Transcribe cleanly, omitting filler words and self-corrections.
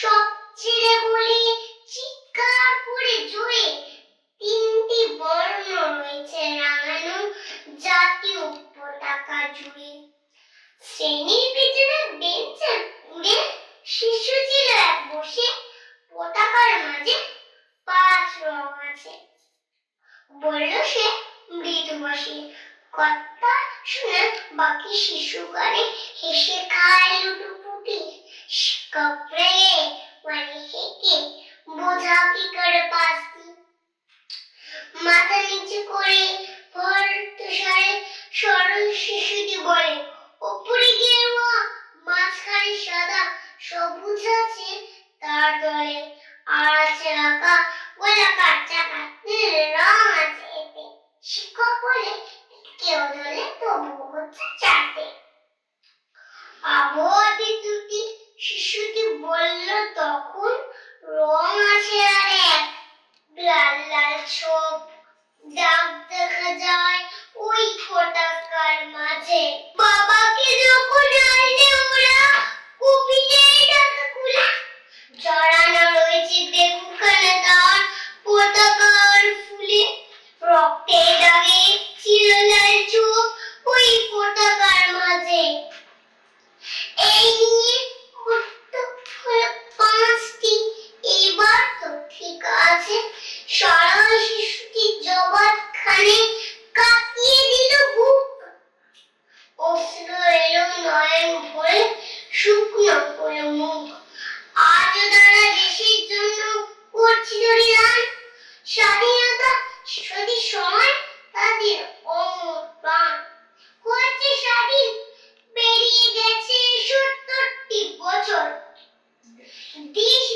সব ছেড়ে বলে চিৎকার করে জোরে তিনটি বর্ণ রয়েছে রাঙানো জাতীয় পতাকা জুড়ে। শ্রেণীর পেছনে বেঞ্চে উড়ে শিশু ছিল এক বসে, পতাকার মাঝে 5 রং আছে। বলল সে মৃদু বসে, কথা শুনে বাকি শিশু গানে হেসে খায় লুটোপুটি। শিক্ষক রেগে মানে হেঁকে বোঝা কি করে পাস্তি। মাথা নিচু করে ভর তুষারে সরল শিশুটি বলে, ওপরে গেরুয়া মাঝখানে সাদা সবুজ আছে তার দলে, আর আছে আঁকা গোলাকার চাকা নীল রং আছে এতে। শিক্ষক বলে, কেউ ধরলে তবু হচ্ছে 4টে। আবহাওয়া বিদ্যুৎটি শিশুটি বলল তখন, রং আছে আর এক, লাল লাল ছোপ দাগ দেখা যায় ওই পতাকার মাঝে। বাবাকে যখন আনলে ওরা কবিনের ঢাকা খুলে, জড়ানো রয়েছে বেগুনখানা তার পতাকার ফুলে। রক্তের দাগে ছিল লাল ছোপ ওই পতাকার মাঝে। এই নিয়ে হলো 5টি, এবার তো ঠিক আছে। সরল শিশুটি জবাব খানে কাঁপিয়ে দিল বুক। অশ্রু এলো নয়ন ভরে, শুকনো হলো মুখ। আজও তারা দেশের জন্য করছিল রিয়ান। স্বাধীনতা যদি সময় তাদের অমর প্রাণ। হয়েছে স্বাধীন, পেরিয়ে গেছে 70টি বছর। দেশ